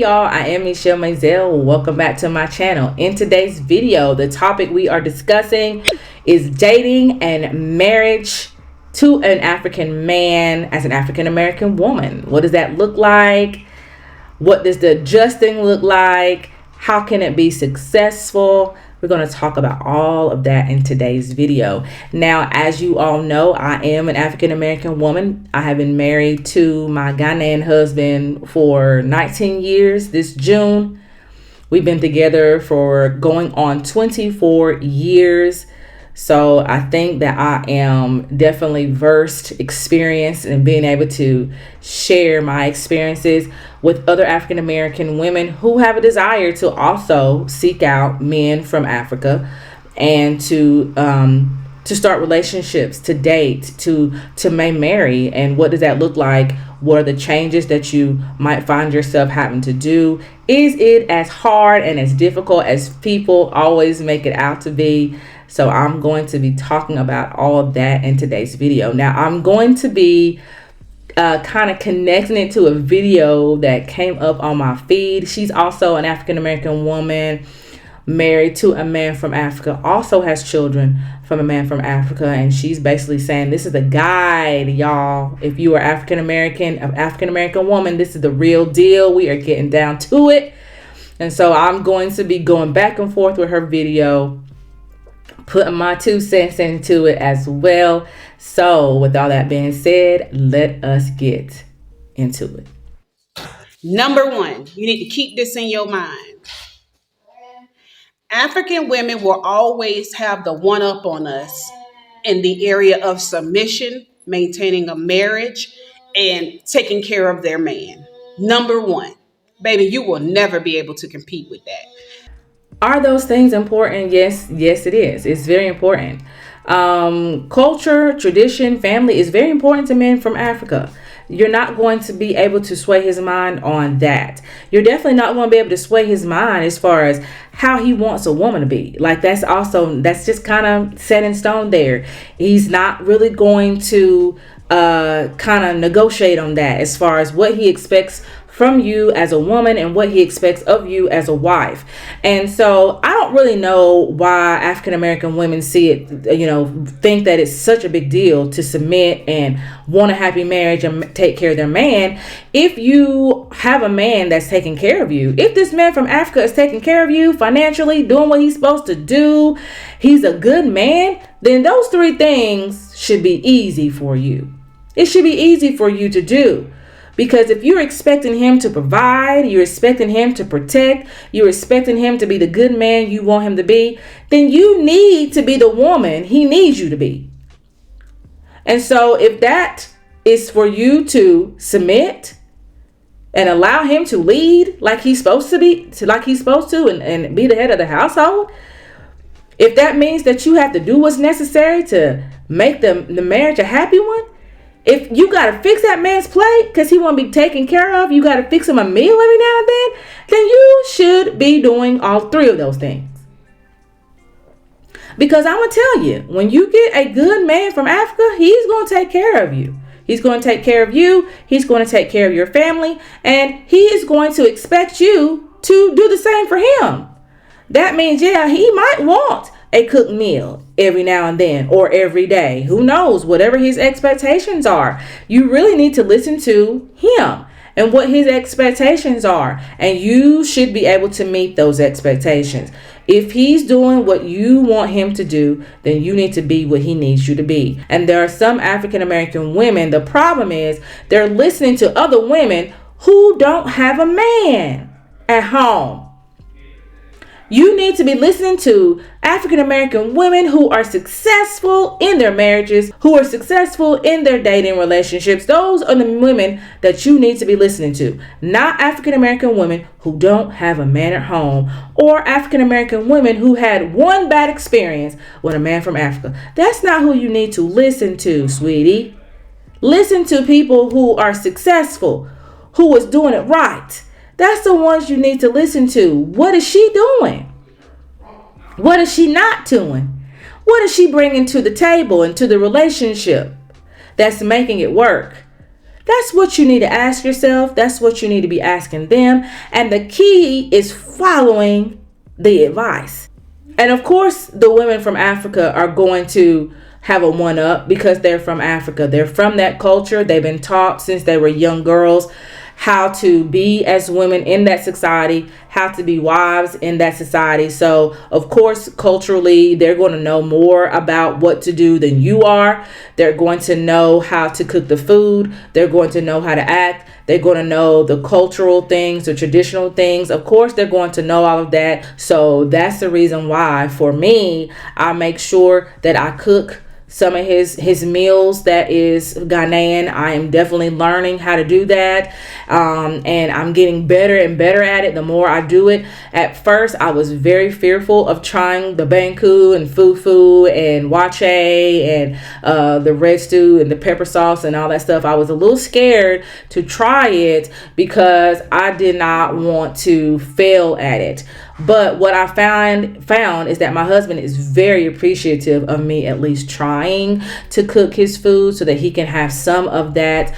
y'all, I am Michelle Mazelleغ. Welcome back to my channel. In today's video, the topic we are discussing is dating and marriage to an African man as an African American woman. What does that look like? What does the adjusting look like? How can it be successful? We're going to talk about all of that in today's video. Now, as you all know, I am an African American woman. I have been married to my Ghanaian husband for 19 years this June. We've been together for going on 24 years. So I think that I am definitely versed, experienced, and being able to share my experiences with other African American women who have a desire to also seek out men from Africa and to start relationships, to date, to marry. And what does that look like? What are the changes that you might find yourself having to do? Is it as hard and as difficult as people always make it out to be? So I'm going to be talking about all of that in today's video. Now, I'm going to be kind of connecting it to a video that came up on my feed. She's also an African American woman, married to a man from Africa, also has children from a man from Africa. And she's basically saying, this is a guide, y'all. If you are African American woman, this is the real deal. We are getting down to it. And so I'm going to be going back and forth with her video, putting my 2 cents into it as well. So with all that being said, let us get into it. Number one, you need to keep this in your mind. African women will always have the one up on us in the area of submission, maintaining a marriage, and taking care of their man. Number one, baby, you will never be able to compete with that. Are those things important? Yes, it is. It's very important. Culture, tradition, family is very important to men from Africa. You're not going to be able to sway his mind on that. You're definitely not going to be able to sway his mind as far as how he wants a woman to be. Like that's just kind of set in stone there. He's not really going to kind of negotiate on that as far as what he expects from you as a woman and what he expects of you as a wife. And so I don't really know why African American women see it, think that it's such a big deal to submit and want a happy marriage and take care of their man. If you have a man that's taking care of you, if this man from Africa is taking care of you financially, doing what he's supposed to do, he's a good man, then those 3 things should be easy for you. It should be easy for you to do. Because if you're expecting him to provide, you're expecting him to protect, you're expecting him to be the good man you want him to be, then you need to be the woman he needs you to be. And so if that is for you to submit and allow him to lead like he's supposed to and be the head of the household, if that means that you have to do what's necessary to make the marriage a happy one, if you got to fix that man's plate because he want to be taken care of, you got to fix him a meal every now and then you should be doing all 3 of those things. Because I'm going to tell you, when you get a good man from Africa, he's going to take care of you. He's going to take care of you. He's going to take care of your family. And he is going to expect you to do the same for him. That means, he might want a cooked meal every now and then or every day. Who knows? Whatever his expectations are, you really need to listen to him and what his expectations are. And you should be able to meet those expectations. If he's doing what you want him to do, then you need to be what he needs you to be. And there are some African American women, the problem is they're listening to other women who don't have a man at home. You need to be listening to African American women who are successful in their marriages, who are successful in their dating relationships. Those are the women that you need to be listening to, not African American women who don't have a man at home or African American women who had one bad experience with a man from Africa. That's not who you need to listen to, sweetie. Listen to people who are successful, who is doing it right. That's the ones you need to listen to. What is she doing? What is she not doing? What is she bringing to the table and to the relationship that's making it work? That's what you need to ask yourself. That's what you need to be asking them. And the key is following the advice. And of course, the women from Africa are going to have a one up because they're from Africa. They're from that culture. They've been taught since they were young girls how to be as women in that society, how to be wives in that society. So, of course, culturally, they're going to know more about what to do than you are. They're going to know how to cook the food. They're going to know how to act. They're going to know the cultural things, the traditional things. Of course, they're going to know all of that. So that's the reason why, for me, I make sure that I cook some of his meals that is Ghanaian. I am definitely learning how to do that. And I'm getting better and better at it the more I do it. At first, I was very fearful of trying the banku and fufu and wache and the red stew and the pepper sauce and all that stuff. I was a little scared to try it because I did not want to fail at it. But what I found is that my husband is very appreciative of me at least trying to cook his food so that he can have some of that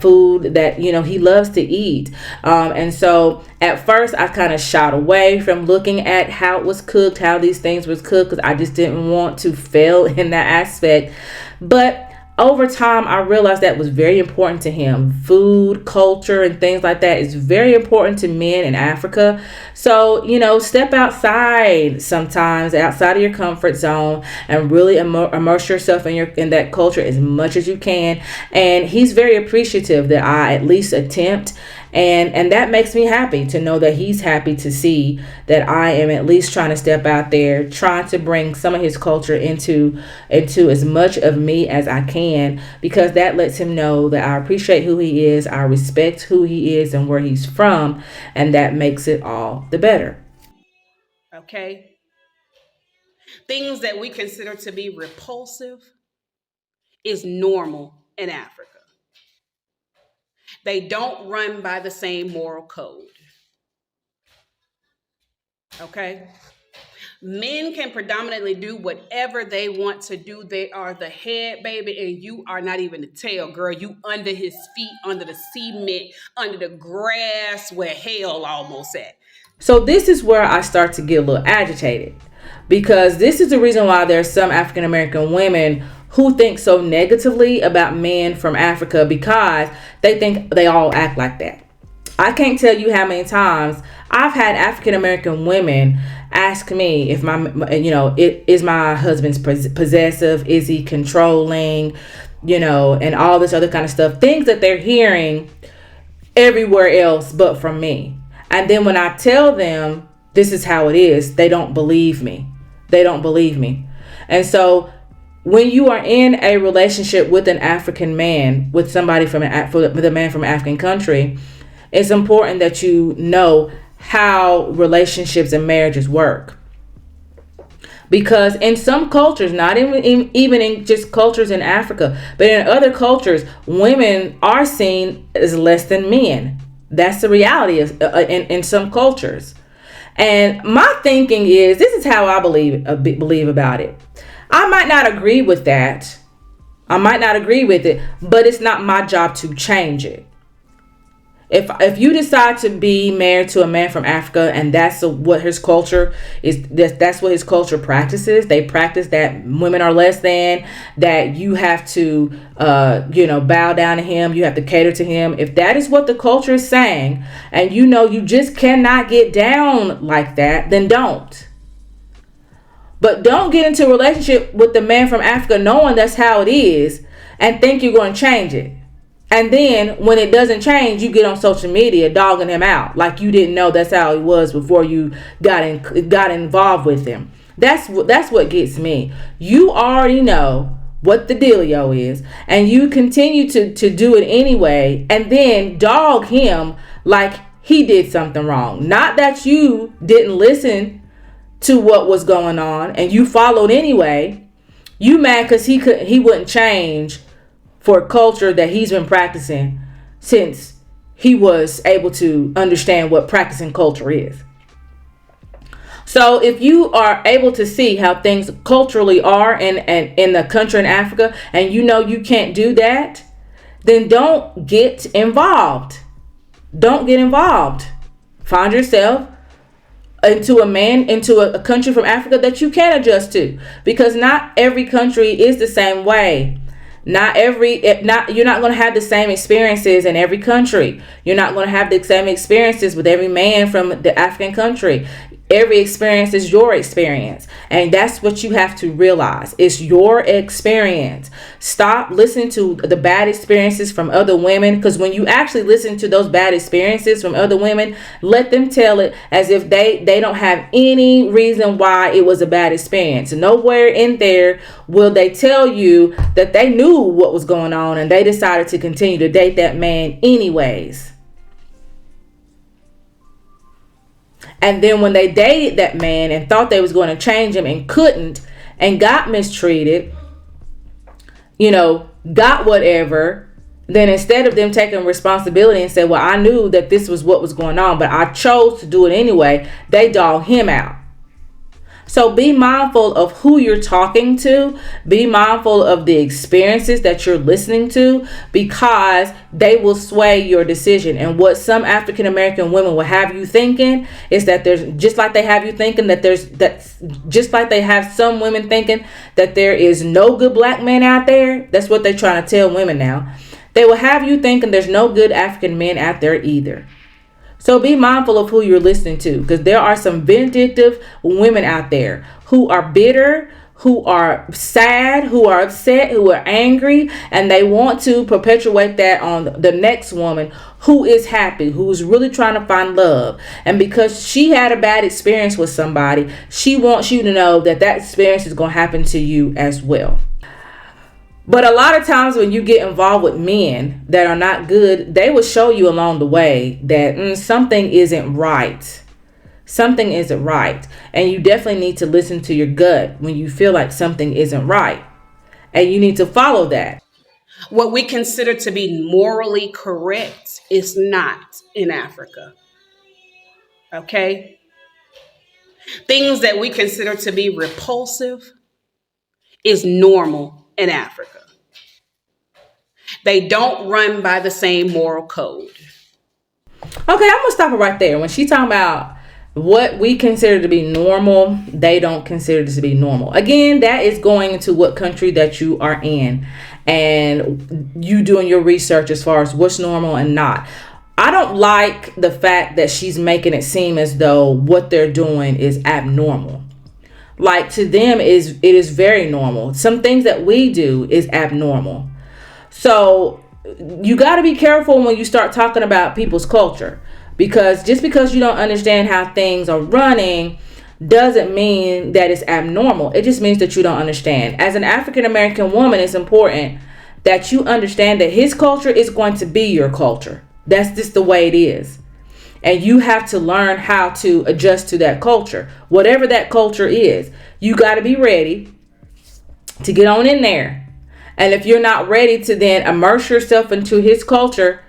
food that, you know, he loves to eat. And so at first I kind of shied away from looking at how it was cooked, how these things was cooked, because I just didn't want to fail in that aspect. But over time, I realized that was very important to him. Food, culture, and things like that is very important to men in Africa. So, you know, step outside sometimes, outside of your comfort zone, and really immerse yourself in that culture as much as you can. And he's very appreciative that I at least attempt. And that makes me happy to know that he's happy to see that I am at least trying to step out there, trying to bring some of his culture into as much of me as I can, because that lets him know that I appreciate who he is, I respect who he is and where he's from, and that makes it all the better. Okay? Things that we consider to be repulsive is normal in Africa. They don't run by the same moral code. Okay? Men can predominantly do whatever they want to do. They are the head, baby, and you are not even the tail, girl. You under his feet, under the cement, under the grass where hell almost at. So this is where I start to get a little agitated, because this is the reason why there's some African American women who think so negatively about men from Africa, because they think they all act like that. I can't tell you how many times I've had African American women ask me if is my husband's possessive, is he controlling, and all this other kind of stuff, things that they're hearing everywhere else but from me. And then when I tell them this is how it is, they don't believe me. And so when you are in a relationship with an African man, with somebody with a man from an African country, it's important that you know how relationships and marriages work. Because in some cultures, not even in just cultures in Africa, but in other cultures, women are seen as less than men. That's the reality of, in some cultures. And my thinking is, this is how I believe about it. I might not agree with that. I might not agree with it, but it's not my job to change it. If you decide to be married to a man from Africa and that's what his culture is, that's what his culture practices. They practice that women are less than, that you have to, bow down to him. You have to cater to him. If that is what the culture is saying, and you just cannot get down like that, then don't. But don't get into a relationship with the man from Africa knowing that's how it is and think you're going to change it. And then when it doesn't change, you get on social media dogging him out like you didn't know that's how he was before you got involved with him. That's what gets me. You already know what the dealio is, and you continue to do it anyway, and then dog him like he did something wrong. Not that you didn't listen to what was going on and you followed anyway. You mad because he wouldn't change for a culture that he's been practicing since he was able to understand what practicing culture is. So if you are able to see how things culturally are in the country in Africa, and you can't do that, then don't get involved. Don't get involved. Find yourself into a country from Africa that you can adjust to, because not every country is the same way. You're not going to have the same experiences in every country. You're not going to have the same experiences with every man from the African country. Every experience is your experience. And that's what you have to realize. It's your experience. Stop listening to the bad experiences from other women. Because when you actually listen to those bad experiences from other women, let them tell it as if they don't have any reason why it was a bad experience. Nowhere in there will they tell you that they knew what was going on and they decided to continue to date that man anyways. And then when they dated that man and thought they was going to change him and couldn't, and got mistreated, got whatever, then instead of them taking responsibility and say, well, I knew that this was what was going on, but I chose to do it anyway, they dog him out. So be mindful of who you're talking to. Be mindful of the experiences that you're listening to, because they will sway your decision. And what some African American women will have you thinking is that there's, just like they have you thinking just like they have some women thinking that there is no good black men out there. That's what they're trying to tell women now. They will have you thinking there's no good African men out there either. So be mindful of who you're listening to, because there are some vindictive women out there who are bitter, who are sad, who are upset, who are angry, and they want to perpetuate that on the next woman who is happy, who's really trying to find love. And because she had a bad experience with somebody, she wants you to know that that experience is going to happen to you as well. But a lot of times when you get involved with men that are not good, they will show you along the way that something isn't right. Something isn't right. And you definitely need to listen to your gut when you feel like something isn't right. And you need to follow that. What we consider to be morally correct is not in Africa. Okay? Things that we consider to be repulsive is normal in Africa. They don't run by the same moral code. Okay, I'm going to stop it right there. When she talking about what we consider to be normal, they don't consider this to be normal. Again, that is going into what country that you are in and you doing your research as far as what's normal and not. I don't like the fact that she's making it seem as though what they're doing is abnormal. Like, to them, it is very normal. Some things that we do is abnormal. So you got to be careful when you start talking about people's culture, because just because you don't understand how things are running doesn't mean that it's abnormal. It just means that you don't understand. As an African American woman, it's important that you understand that his culture is going to be your culture. That's just the way it is. And you have to learn how to adjust to that culture. Whatever that culture is, you got to be ready to get on in there. And if you're not ready to then immerse yourself into his culture,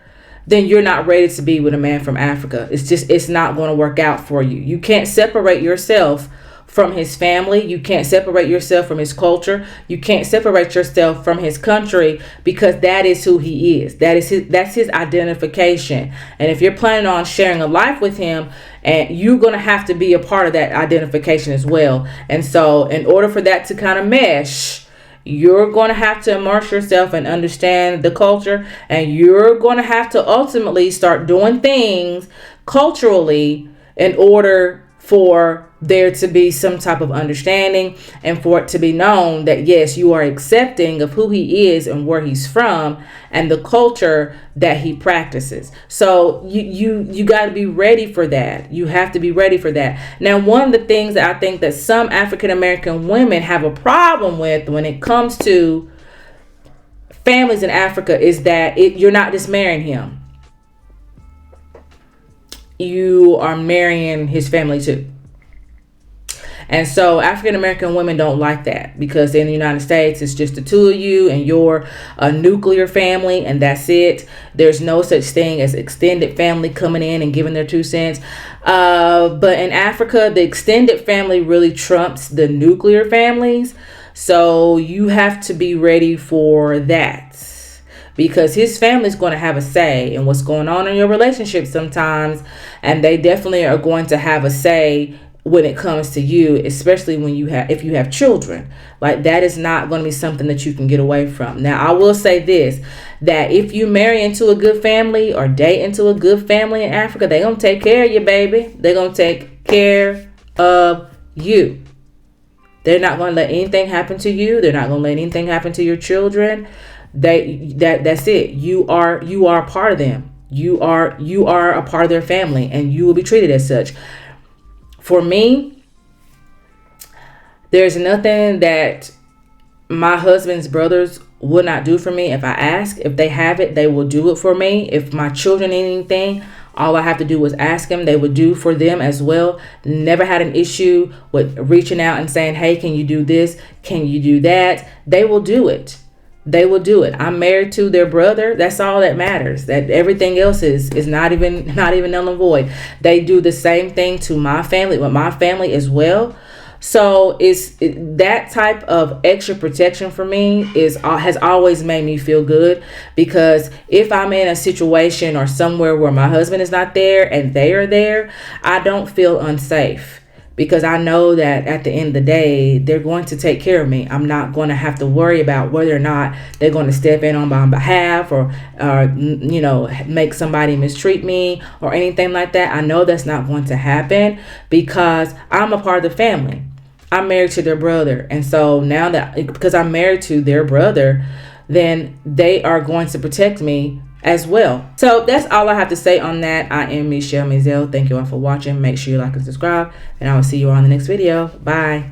then you're not ready to be with a man from Africa. It's not going to work out for you. You can't separate yourself from his family. You can't separate yourself from his culture. You can't separate yourself from his country, because that is who he is. That's his identification. And if you're planning on sharing a life with him, and you're going to have to be a part of that identification as well. And so in order for that to kind of mesh, you're going to have to immerse yourself and understand the culture, and you're going to have to ultimately start doing things culturally in order for there to be some type of understanding, and for it to be known that yes, you are accepting of who he is and where he's from and the culture that he practices. So you got to be ready for that. You have to be ready for that. Now, one of the things that I think that some African American women have a problem with when it comes to families in Africa is that you're not just marrying him. You are marrying his family too. And so African American women don't like that, because in the United States, it's just the two of you and you're a nuclear family, and that's it. There's no such thing as extended family coming in and giving their 2 cents. But in Africa, the extended family really trumps the nuclear families. So you have to be ready for that, because his family's going to have a say in what's going on in your relationship sometimes, and they definitely are going to have a say when it comes to you, especially when if you have children. Like, that is not going to be something that you can get away from. Now, I will say this, that if you marry into a good family or date into a good family in Africa, they're going to take care of you, baby. They're going to take care of you. They're not going to let anything happen to you. They're not going to let anything happen to your children. That's it. You are a part of them. You are a part of their family, and you will be treated as such. For me, there's nothing that my husband's brothers would not do for me. If I ask, if they have it, they will do it for me. If my children need anything, all I have to do was ask them. They would do for them as well. Never had an issue with reaching out and saying, hey, can you do this? Can you do that? They will do it. They will do it. I'm married to their brother. That's all that matters. That everything else is not even null and void. They do the same thing to my family, with my family as well. So that type of extra protection for me has always made me feel good, because if I'm in a situation or somewhere where my husband is not there and they are there, I don't feel unsafe. Because I know that at the end of the day, they're going to take care of me. I'm not going to have to worry about whether or not they're going to step in on my behalf or make somebody mistreat me or anything like that. I know that's not going to happen, because I'm a part of the family. I'm married to their brother. And so now that, because I'm married to their brother, then they are going to protect me as well. So that's all I have to say on that. I am Michele Mazelleغ. Thank you all for watching. Make sure you like and subscribe, and I will see you all in the next video. Bye.